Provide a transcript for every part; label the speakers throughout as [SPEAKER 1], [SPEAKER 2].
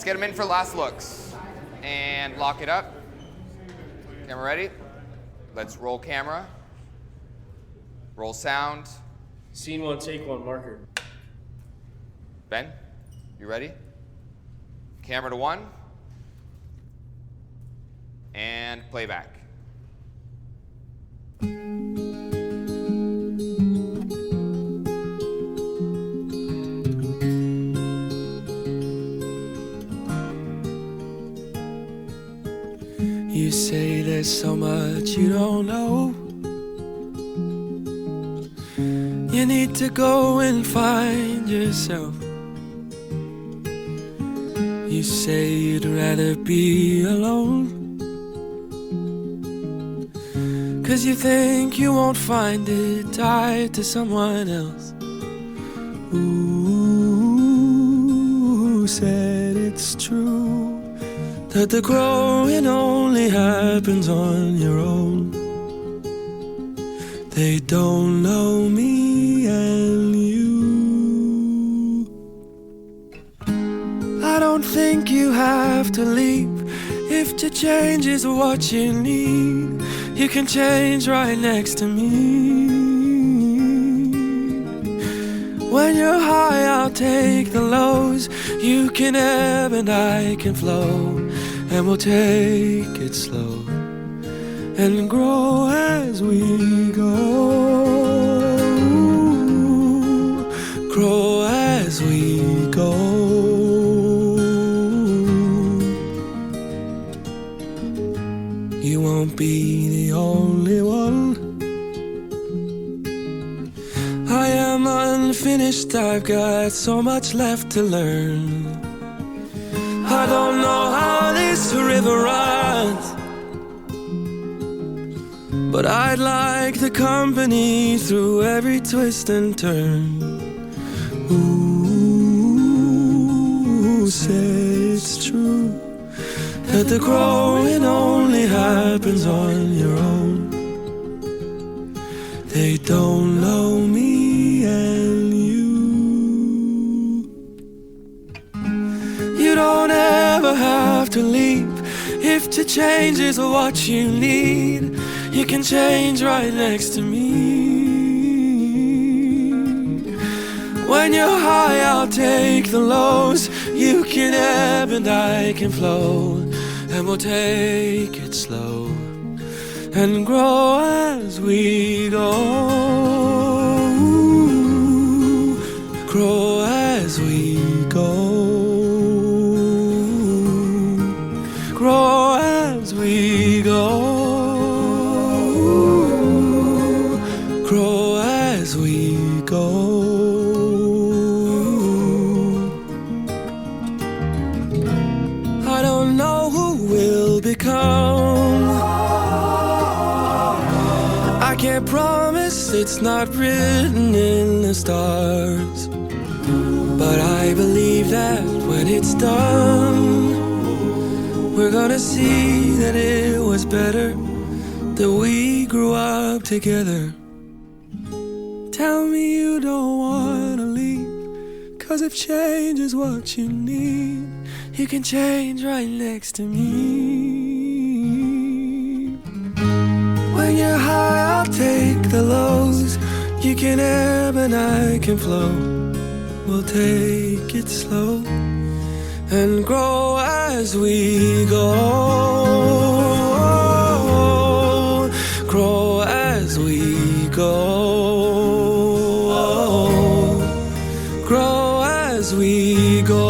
[SPEAKER 1] Let's get them in for last looks. And lock it up. Camera ready? Let's roll camera. Roll sound.
[SPEAKER 2] Scene one, take one, marker.
[SPEAKER 1] Ben, you ready? Camera to one. And playback.
[SPEAKER 3] You say there's so much you don't know. You need to go and find yourself. You say you'd rather be alone, 'cause you think you won't find it tied to someone else. Who said it's true that the growing only happens on your own? They don't know me and you. I don't think you have to leave. If to change is what you need, you can change right next to me. When you're high, I'll take the lows. You can ebb and I can flow, and we'll take it slow and grow as we go. Grow as we go. You won't be the only one. I am unfinished, I've got so much left to learn. I don't know how this river runs, but I'd like the company through every twist and turn. Who said it's true that the growing only happens on your own? They don't know me and you. You don't ever have to leave. If to change is what you need, you can change right next to me. When you're high, I'll take the lows. You can ebb and I can flow, and we'll take it slow and grow as we go. Grow as we go. Grow as we go. Grow as we go. I don't know who we'll become. I can't promise, it's not written in the stars, but I believe that when it's done, we're gonna see that it was better that we grew up together. Tell me you don't wanna leave, 'cause if change is what you need, you can change right next to me. When you're high, I'll take the lows. You can ebb and I can flow. We'll take it slow and grow as we go. Grow as we go. Grow as we go.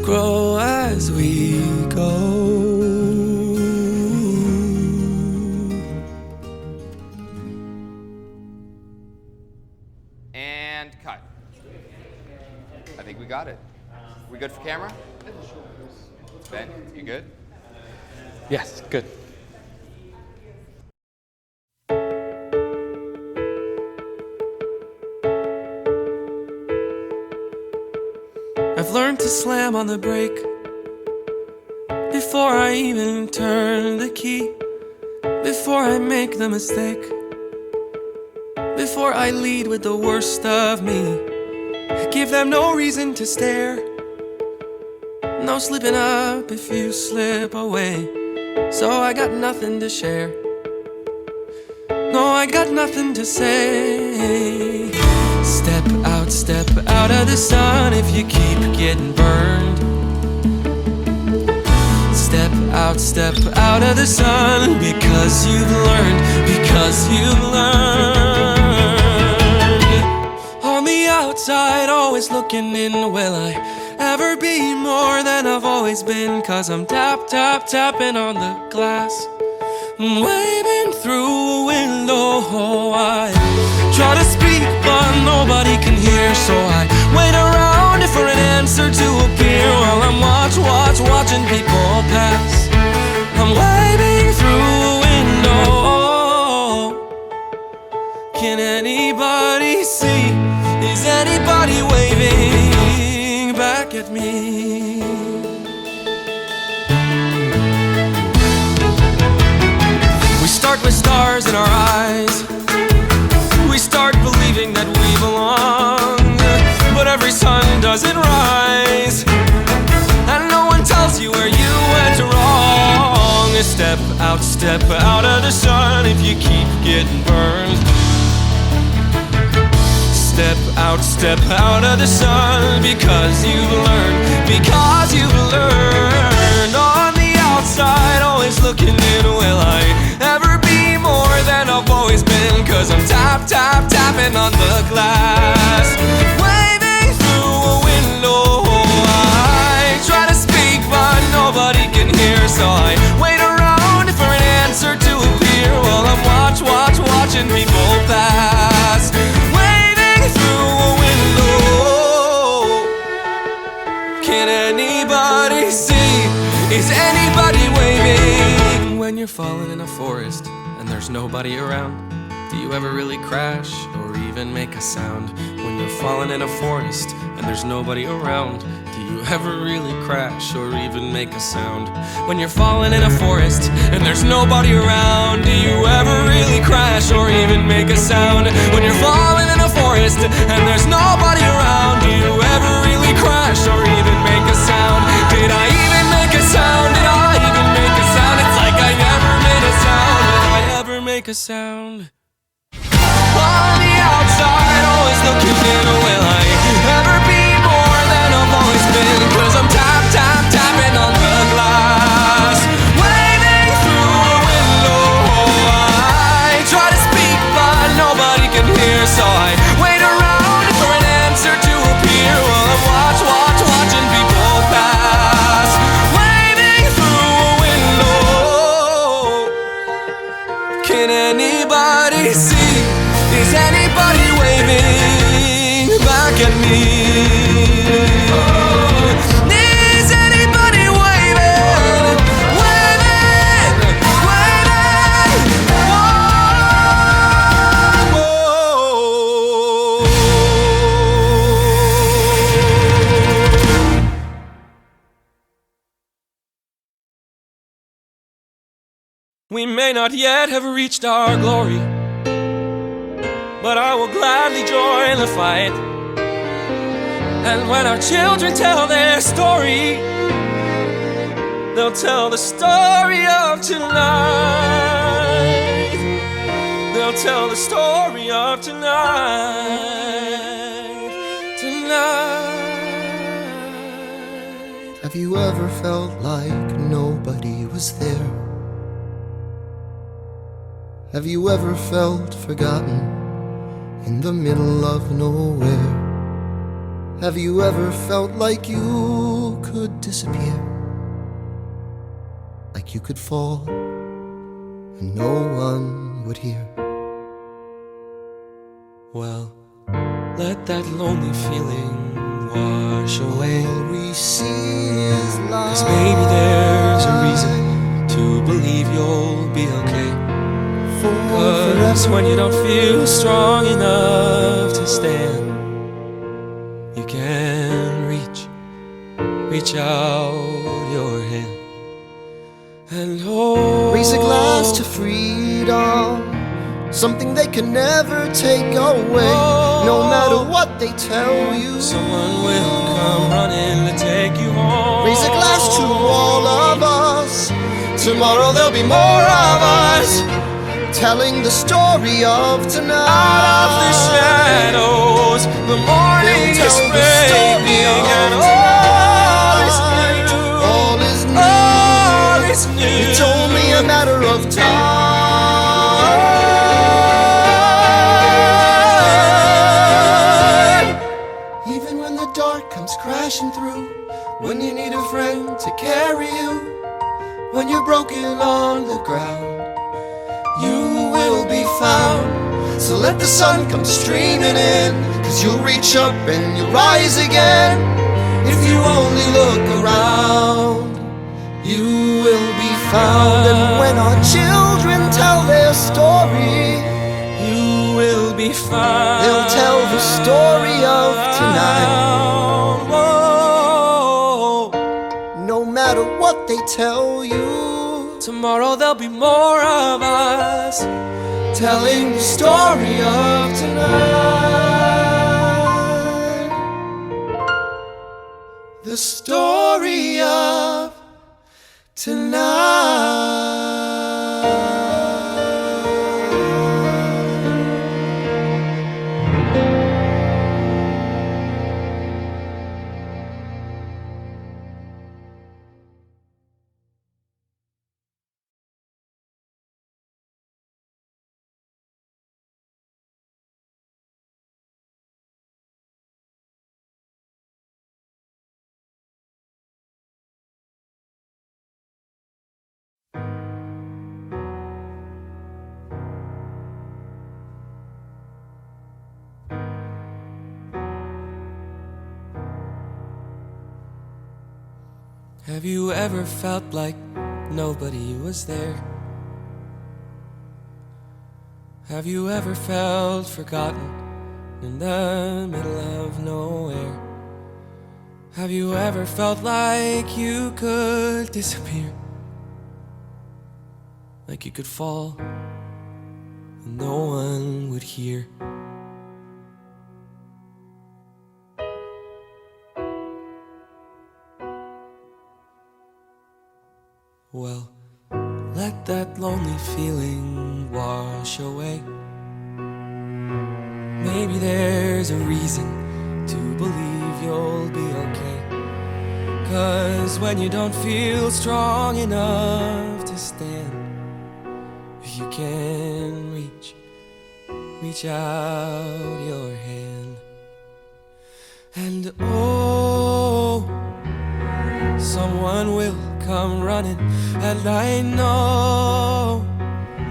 [SPEAKER 3] Grow as we go.
[SPEAKER 1] And cut. I think we got it. We good for camera? Ben, you good?
[SPEAKER 4] Yes, good.
[SPEAKER 3] I've learned to slam on the brake before I even turn the key, before I make the mistake, before I lead with the worst of me. Give them no reason to stare. No slipping up if you slip away. So I got nothing to share. No, I got nothing to say. Step out of the sun if you keep getting burned. Step out of the sun because you've learned, On the outside, always looking in, will I ever be more than I've always been? 'Cause I'm tapping on the glass, waving through a window. I try to speak but nobody can hear, so I wait around for an answer to appear while I'm watching people pass. I'm waving through a window. Can anybody see? Is anybody waving back at me? We start with stars in our eyes. We start believing that we belong, but every sun doesn't rise, and no one tells you where you went wrong. Step out of the sun if you keep getting burned. Step out of the sun because you've learned, On the outside, always looking in, will I ever be more than I've always been? 'Cause I'm tapping on the glass, waving through a window. I try to speak but nobody can hear, so I wait around for an answer to appear while I'm watching people pass, waving through a window. Can anybody see? Is anybody waving? When you're falling in a forest and there's nobody around, do you ever really crash or even make a sound? When you're falling in a forest and there's nobody around, do you ever really crash or even make a sound? When you're falling in a forest and there's nobody around, do you ever really crash or even make a sound? When you're falling in a forest and there's nobody around, do you ever really crash or even make a sound? Did I even make a sound? Did I even make a sound? It's like I never made a sound. Did I ever make a sound? On the outside, always looking in, will I ever be more than I've always been? 'Cause I'm tapping on the glass, waving through a window. I try to speak but nobody can hear, so I wait around for an answer to appear while I'm watching people pass, waving through a window. Can anybody see? Is anybody waving back at me? Is anybody waving? We may not yet have reached our glory, but I will gladly join the fight. And when our children tell their story, they'll tell the story of tonight. They'll tell the story of tonight. Tonight.
[SPEAKER 5] Have you ever felt like nobody was there? Have you ever felt forgotten in the middle of nowhere? Have you ever felt like you could disappear? Like you could fall and no one would hear?
[SPEAKER 3] Well, let that lonely feeling wash away.
[SPEAKER 5] All we see is light.
[SPEAKER 3] 'Cause maybe there's a reason to believe you'll be okay. 'Cause when you don't feel strong enough to stand, you can reach out your hand and hold.
[SPEAKER 5] Raise a glass to freedom, something they can never take away. No matter what they tell you,
[SPEAKER 3] someone will come running to take you home.
[SPEAKER 5] raise a glass to all of us. Tomorrow there'll be more of us, telling the story of tonight.
[SPEAKER 3] Out of the shadows, the morning
[SPEAKER 5] They'll
[SPEAKER 3] is
[SPEAKER 5] tell the story
[SPEAKER 3] breaking,
[SPEAKER 5] of
[SPEAKER 3] and
[SPEAKER 5] tonight. All is new.
[SPEAKER 3] all is new.
[SPEAKER 5] It's only a matter of time. Even when the dark comes crashing through, when you need a friend to carry you, when you're broken on the ground, you will be found. So let the sun come streaming in, 'cause you'll reach up and you'll rise again. If you only look around, you will be found. And when our children tell their story,
[SPEAKER 3] You will be found.
[SPEAKER 5] they'll tell the story of tonight.
[SPEAKER 3] Whoa.
[SPEAKER 5] No matter what they tell you,
[SPEAKER 3] Tomorrow there'll be more of us,
[SPEAKER 5] telling the story of tonight. The story of
[SPEAKER 3] Have you ever felt like nobody was there? Have you ever felt forgotten in the middle of nowhere? Have you ever felt like you could disappear? Like you could fall and no one would hear? Well, let that lonely feeling wash away. Maybe there's a reason to believe you'll be okay. 'Cause when you don't feel strong enough to stand, if you can reach out your hand. And oh, someone will come running, and I know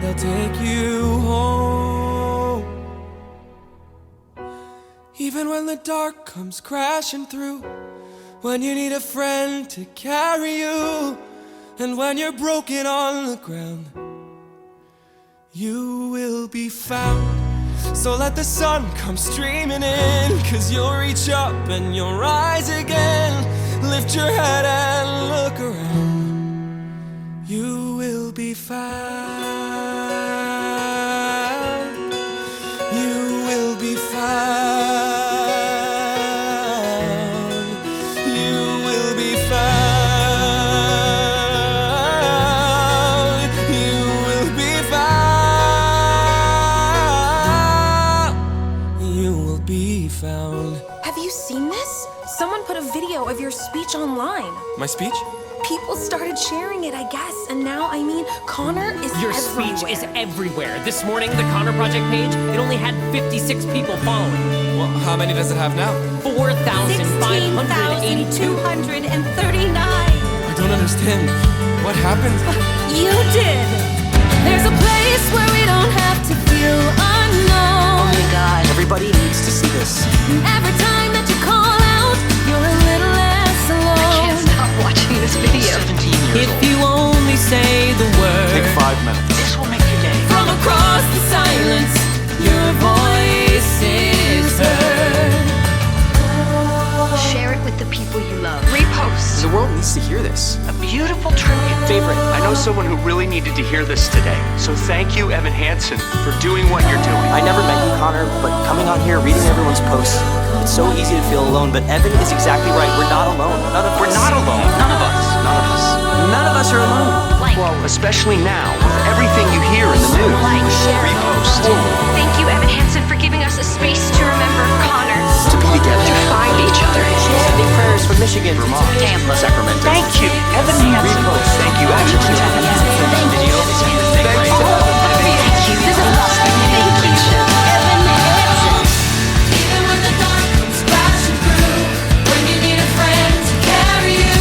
[SPEAKER 3] they'll take you home. Even when the dark comes crashing through, when you need a friend to carry you, and when you're broken on the ground, you will be found. So let the sun come streaming in, 'cause you'll reach up and you'll rise again. Lift your head and look around. You will be found. You will be found. You will be found. You will be found. You will be found.
[SPEAKER 6] Have you seen this? Someone put a video of your speech online.
[SPEAKER 3] My speech?
[SPEAKER 6] People started sharing it, I guess, and now, I mean, Connor is
[SPEAKER 7] Your
[SPEAKER 6] everywhere.
[SPEAKER 7] speech is everywhere. This morning, the Connor Project page, it only had 56 people following.
[SPEAKER 3] Well, how many does it have now?
[SPEAKER 7] 4,582.
[SPEAKER 6] 16,239.
[SPEAKER 3] I don't understand. What happened?
[SPEAKER 6] You did. There's a place where we don't have to feel unknown.
[SPEAKER 8] Oh my god, everybody needs to see this.
[SPEAKER 6] Every time that you call out, you're a little less alone.
[SPEAKER 8] Stop watching this video. 17 years
[SPEAKER 7] If
[SPEAKER 8] old.
[SPEAKER 7] you only say the word
[SPEAKER 8] Take 5 minutes. This will make your day.
[SPEAKER 7] from across the silence, your voice is heard.
[SPEAKER 9] Share it with
[SPEAKER 8] with the people you love. Repost.
[SPEAKER 2] The world needs to hear this.
[SPEAKER 8] A beautiful tribute.
[SPEAKER 2] Favorite, I know someone who really needed to hear this today. So thank you, Evan Hansen, for doing what you're doing.
[SPEAKER 8] I never met you, Connor, but coming on here, reading everyone's posts, it's so easy to feel alone, but Evan is exactly right. We're not alone. We're not alone. None of us. None of us. None of us are alone.
[SPEAKER 2] Well, especially now, with everything you hear in the news. Repost.
[SPEAKER 6] Thank you, Evan Hansen, for giving us a space to remember Connor.
[SPEAKER 8] To be together.
[SPEAKER 6] To find each other.
[SPEAKER 8] Sending prayers from Michigan,
[SPEAKER 2] Vermont,
[SPEAKER 8] Tampa,
[SPEAKER 2] Sacramento.
[SPEAKER 8] Thank you, Evan Hansen.
[SPEAKER 2] Repost. Thank you, Evan Hansen. Video.
[SPEAKER 8] Thank you.
[SPEAKER 6] Thank you. This is awesome. Thank you. Evan Hansen. Even when the dark comes crashing through, when you need a friend to carry you,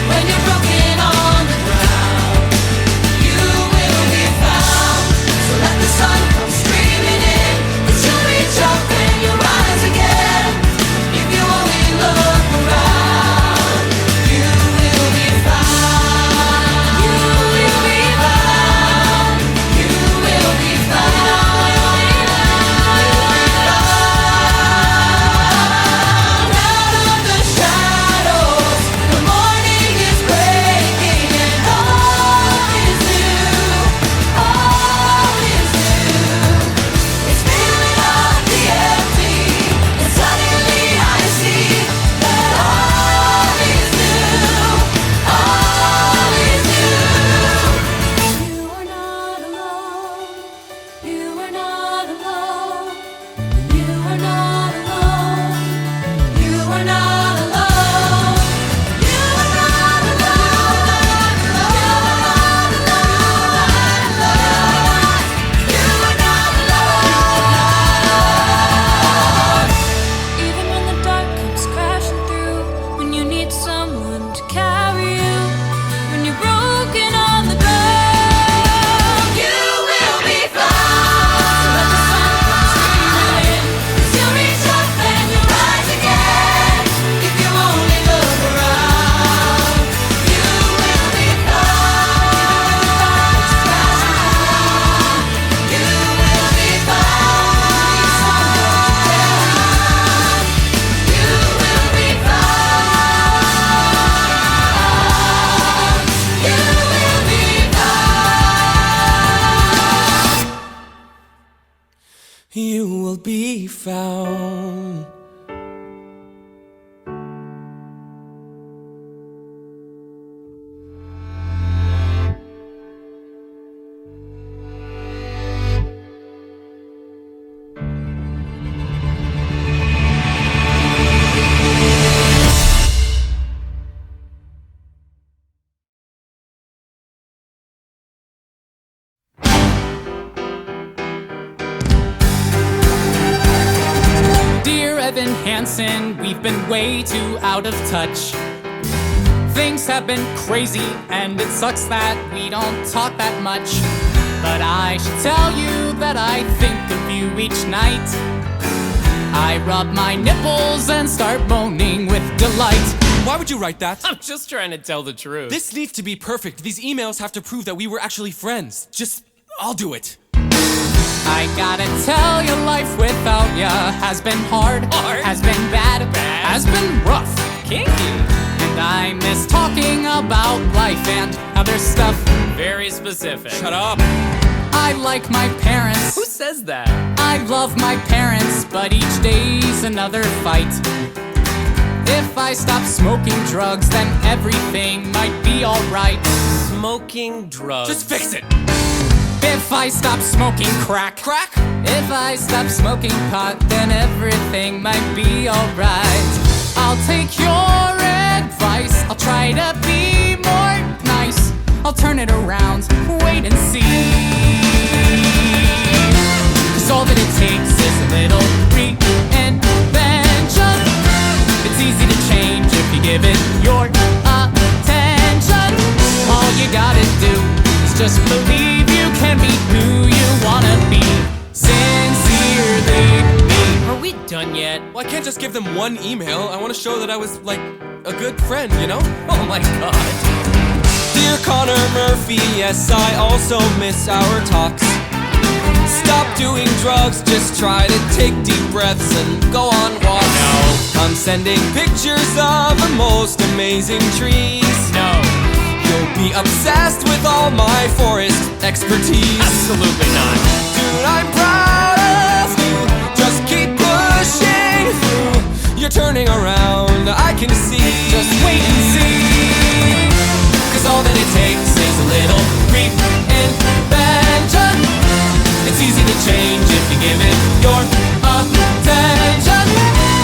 [SPEAKER 6] when you're broken on the ground, you will be found. So let the sun come streaming in, that you'll reach up when you rise again. If you only look around, you will be found. You will be found. You will be found. Out of the shadows, the morning is breaking, and all is new. All is new. It's filling up the empty, and suddenly I see that all is new. All is new. You are not alone. You are not alone. You are not alone. You are not alone. You are not alone. You are not alone. Even when the dark comes crashing through, when you need someone to carry you, when you're broken on the ground, you will be found. So let the sun come streaming in, 'cause you'll reach up and you'll rise again. If you only look around, you will be found. You will be found. You will be found. You will be found.
[SPEAKER 3] You will be found.
[SPEAKER 9] Dear Evan Hansen, we've been way too out of touch. Things have been crazy, and it sucks that we don't talk that much. But I should tell you that I think of you each night. I rub my nipples and start moaning with delight.
[SPEAKER 4] Why would you write that?
[SPEAKER 7] I'm just trying to tell the truth.
[SPEAKER 4] This needs to be perfect. These emails have to prove that we were actually friends. I'll do it.
[SPEAKER 9] I gotta tell you, life without ya has been hard, has been bad, has been rough,
[SPEAKER 7] Kinky.
[SPEAKER 9] and I miss talking about life and other stuff.
[SPEAKER 7] Very specific.
[SPEAKER 4] Shut up.
[SPEAKER 9] I like my parents,
[SPEAKER 7] Who says that?
[SPEAKER 9] I love my parents, but each day's another fight. If I stop smoking drugs, then everything might be alright.
[SPEAKER 7] Smoking drugs.
[SPEAKER 4] Just fix it.
[SPEAKER 9] If I stop smoking crack, if I stop smoking pot, then everything might be alright. I'll take your advice, I'll try to be more nice. I'll turn it around, wait and see. 'Cause all that it takes is a little reinvention. It's easy to change if you give it your attention. All you gotta do is just believe you can be who you wanna be. Sincerely me.
[SPEAKER 7] Are we done yet?
[SPEAKER 4] Well, I can't just give them one email. I want to show that I was, like, a good friend, you know?
[SPEAKER 7] Oh my god.
[SPEAKER 3] Dear Connor Murphy, yes, I also miss our talks. stop doing drugs, just try to take deep breaths and go on walks.
[SPEAKER 9] No.
[SPEAKER 3] I'm sending pictures of the most amazing trees.
[SPEAKER 9] No.
[SPEAKER 3] You'll be obsessed with all my forest expertise.
[SPEAKER 9] Absolutely not.
[SPEAKER 3] Dude, I'm proud of you. Just keep pushing through. You're turning around, I can see.
[SPEAKER 9] Just wait and see.
[SPEAKER 3] 'Cause all that it takes is a little reinvention. It's easy to change if you give it your attention.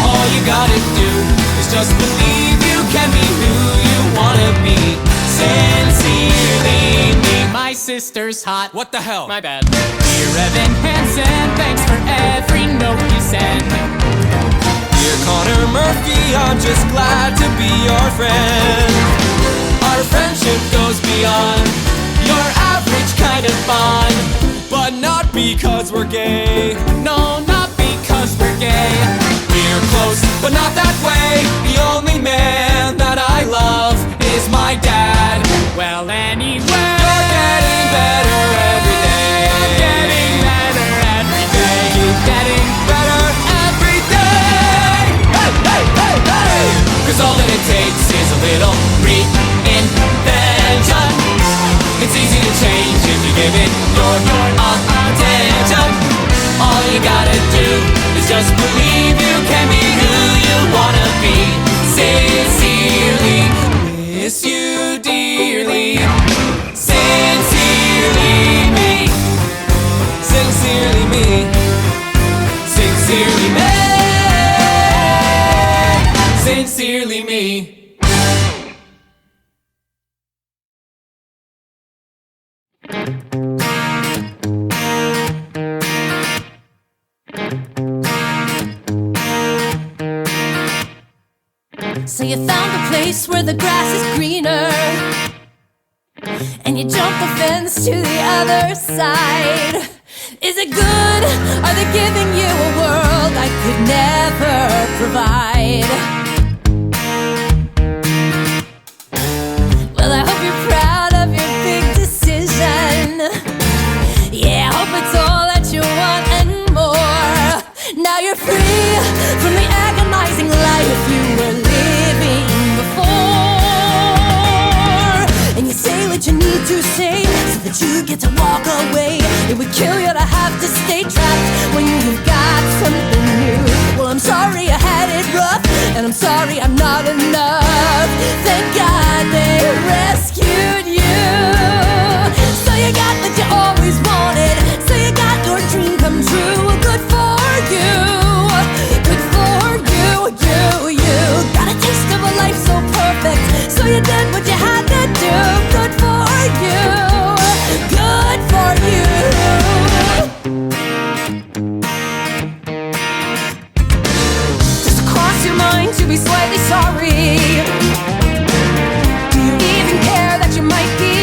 [SPEAKER 3] All you gotta do is just believe you can be who you wanna be. Sincerely me.
[SPEAKER 9] My sister's hot.
[SPEAKER 3] What the hell?
[SPEAKER 9] My bad. Dear Evan Hansen, thanks for every note you send.
[SPEAKER 3] Dear Connor Murphy, I'm just glad to be your friend. Our friendship goes beyond your average kind of bond. But not because we're gay.
[SPEAKER 9] No, not because we're gay.
[SPEAKER 3] We're close, but not that way. The only man that I love is my dad.
[SPEAKER 9] Well, anyway.
[SPEAKER 3] You're getting better every day.
[SPEAKER 9] I'm getting better every day.
[SPEAKER 3] Keep getting better every day. Hey, hey, hey, hey! 'Cause all that it takes is a little reinvention. It's easy to change if you give it your attention. All you gotta do is just believe you can be who you wanna be. Sincerely, miss you dearly. Sincerely me. Sincerely me. Sincerely me. Sincerely me.
[SPEAKER 6] So you found a place where the grass is greener, and you jump the fence to the other side. Is it good? Are they giving you a world I could never provide? Well, I hope you're proud of your big decision. Yeah, I hope it's all that you want and more. Now you're free from the agonizing life you were living before. And you say what you need to say so that you get to walk away. It would kill you to have to stay trapped when you've got something new. Well, I'm sorry I had it rough, and I'm sorry I'm not enough. Thank God they rescued you. So you got what you always wanted. So you got your dream come true. Good for you. Good for you. You got a taste of a life so perfect. So you did what you had to do. Good for you. Good for you. Does it cross your mind to be slightly sorry? Do you even care that you might be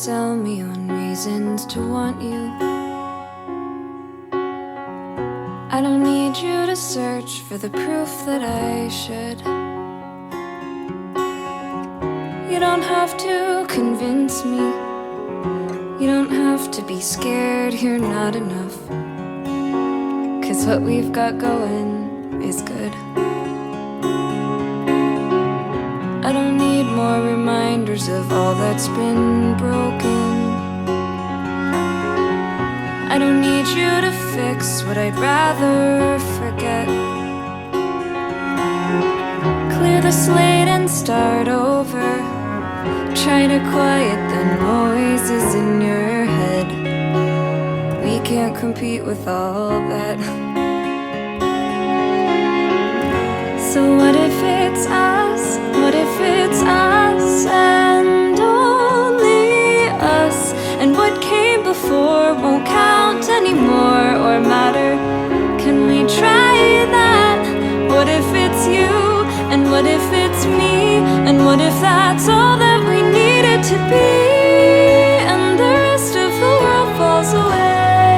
[SPEAKER 6] sell me on reasons to want you. I don't need you to search for the proof that I should. You don't have to convince me. You don't have to be scared you're not enough. 'Cause what we've got going is good. I don't need more reminders of all that's been broken. I don't need you to fix what I'd rather forget. Clear the slate and start over. Try to quiet the noises in your head. We can't compete with all that. So what if it's us? What if it's us and only us? And what came before won't count anymore or matter. Can we try that? What if it's you? And what if it's me? And what if that's all that we needed to be? And the rest of the world falls away.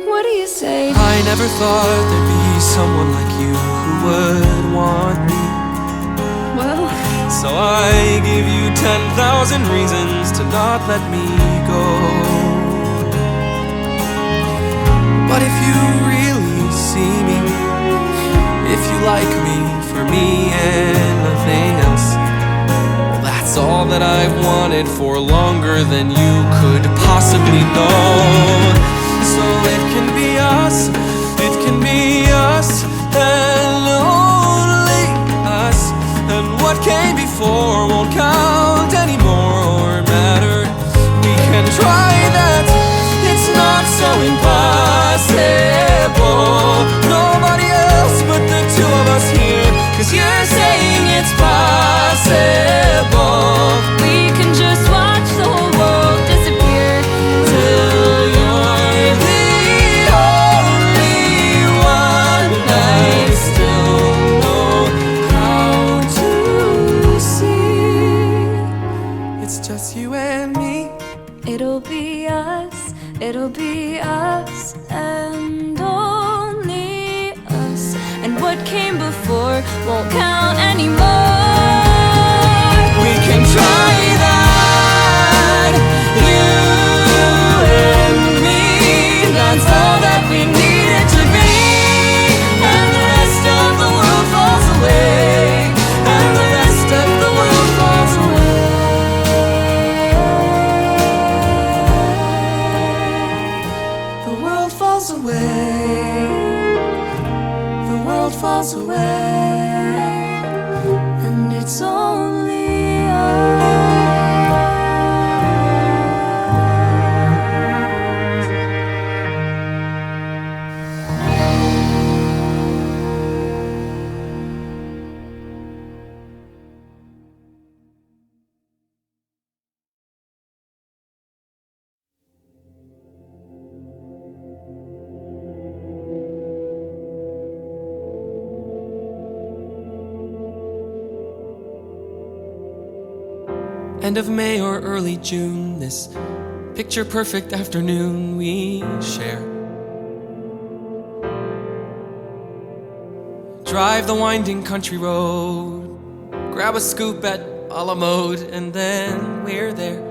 [SPEAKER 6] What do you say?
[SPEAKER 3] I never thought there'd be someone like you who would want me.
[SPEAKER 6] Well,
[SPEAKER 3] So I give you 10,000 reasons to not let me go. But if you really see me, if you like me for me and nothing else, well, that's all that I've wanted for longer than you could possibly know. So it can be us, it can be us, and only us. And what came before won't count anymore or matter. We can try that, it's not so impossible. Nobody else but the two of us here. 'Cause you're saying it's possible.
[SPEAKER 6] we can just watch the whole world disappear
[SPEAKER 3] Till you're the only one I still know how to see. It's just you and me.
[SPEAKER 6] It'll be us, it'll be us and only us. And what came before won't count anymore.
[SPEAKER 3] We can try that, you and me. That's all that we needed to be. And the rest of the world falls away. And the rest of the world falls away. The world falls away. The world falls away. And it's only us. End of May or early June, this picture perfect afternoon we share. Drive the winding country road, grab a scoop at a la mode, and then we're there.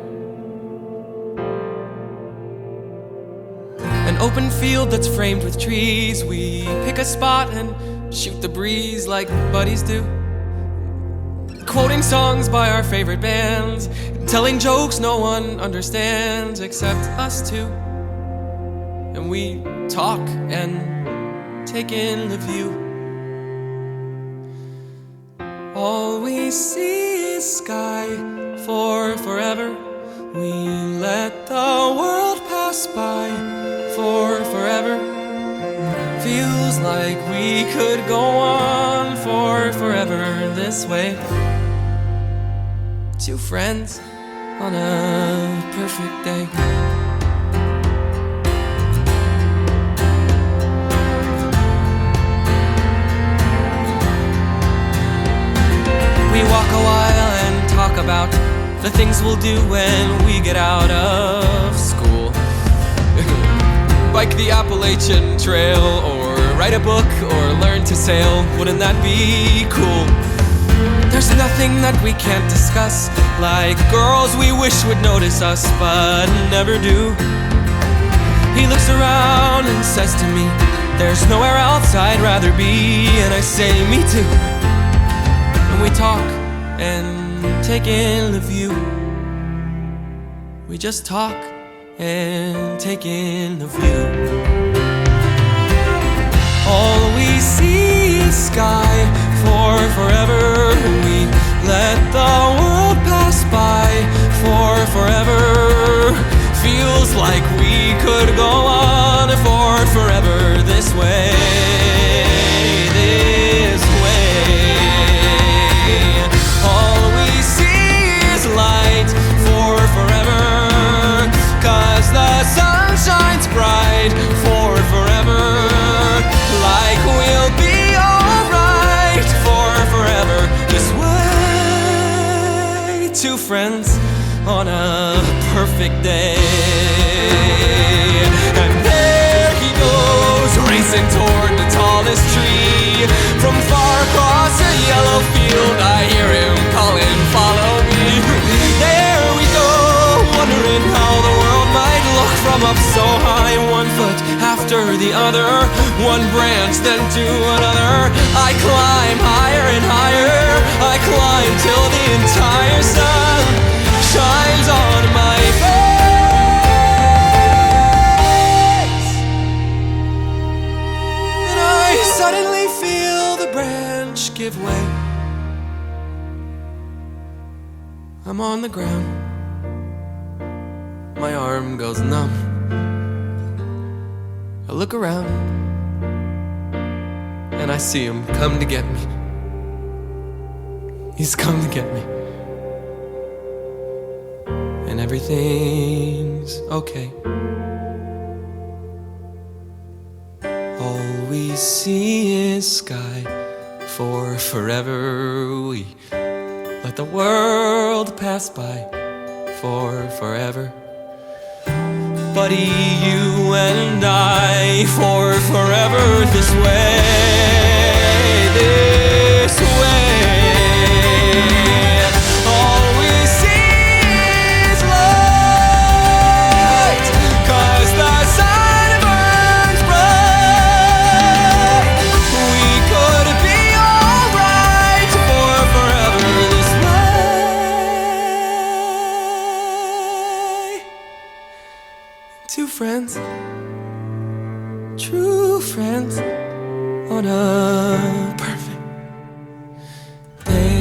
[SPEAKER 3] An open field that's framed with trees, we pick a spot and shoot the breeze like buddies do. Quoting songs by our favorite bands, telling jokes no one understands except us two. And we talk and take in the view. All we see is sky for forever. We let the world pass by for forever. Feels like we could go on for forever this way. Two friends on a perfect day. We walk a while and talk about the things we'll do when we get out of school. Bike the Appalachian Trail, or write a book, or learn to sail. Wouldn't that be cool? There's nothing that we can't discuss, like girls we wish would notice us, but never do. He looks around and says to me, there's nowhere else I'd rather be, and I say, me too. And we talk and take in the view. We just talk and take in the view. All we see is sky for forever. We let the world pass by for forever. Feels like we could go on for forever this way, this way. All we see is light for forever, 'cause the sun shines bright for forever. Like we'll be alright for forever this way. Two friends on a perfect day, and there he goes, racing toward the tallest tree. From far across a yellow field, I hear him calling, follow me. There we go, wondering how the world might look from up so high. One foot after the other, one branch then to another. I climb higher and higher, I climb till the entire sun shines on my face. And I suddenly feel the branch give way. I'm on the ground, my arm goes numb. I look around, and I see him come to get me. He's come to get me. And everything's okay. All we see is sky for forever. We let the world pass by for forever. Buddy, you and I for forever this way, this way. All we see is light, 'cause the sun burns bright. We could be alright for forever this way. Two friends, true friends, on a perfect day.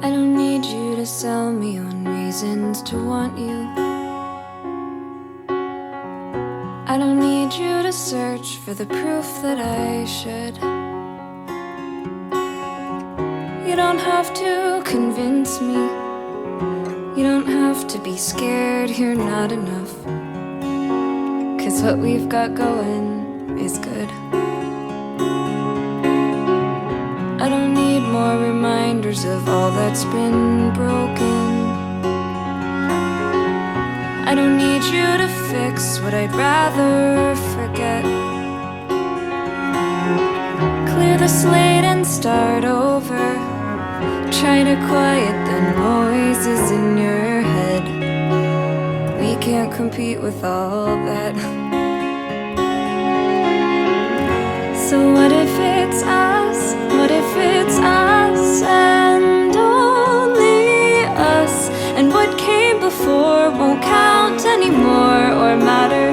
[SPEAKER 6] I don't need you to sell me on reasons to want you. I don't need you to search for the proof that I should. You don't have to convince me. You don't have to be scared you're not enough. 'Cause what we've got going is good. I don't need more reminders of all that's been broken. I don't need you to fix what I'd rather forget. Clear the slate and start over. Try to quiet the noises in your head. We can't compete with all that. So what if it's us? What if it's us and only us? And what came before won't count anymore or matter.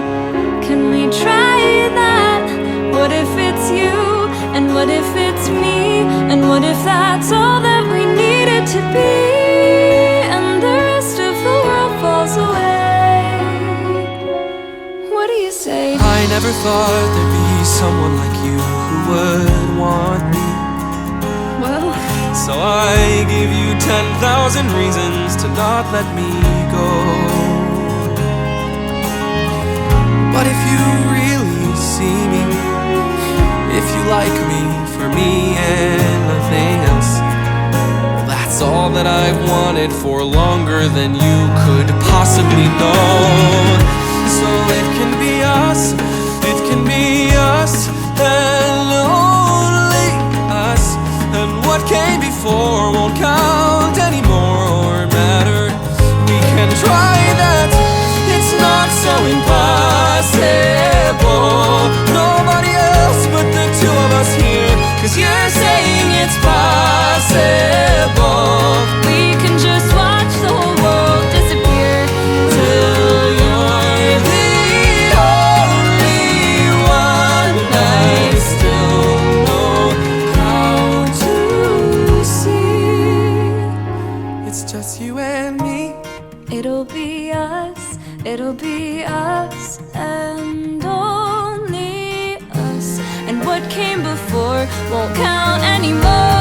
[SPEAKER 6] Can we try that? What if it's you and that's all that we needed to be, and the rest of the world falls away. What do you say?
[SPEAKER 3] I never thought there'd be someone like you who would want me.
[SPEAKER 6] Well,
[SPEAKER 3] So I give you 10,000 reasons to not let me go. But if you really see me, if you like me for me and nothing else, well, that's all that I've wanted for longer than you could possibly know. So it can be us, it can be us, and only us. And what came before won't count anymore or matter. We can try that, it's not so impossible. Nobody else but the two of us here, 'cause you're saying it's possible.
[SPEAKER 6] we can just watch the whole world disappear till
[SPEAKER 3] You're the only one I still know how to see. It's just you and me.
[SPEAKER 6] it'll be us, it'll be us, and only us. And what came before won't count anymore.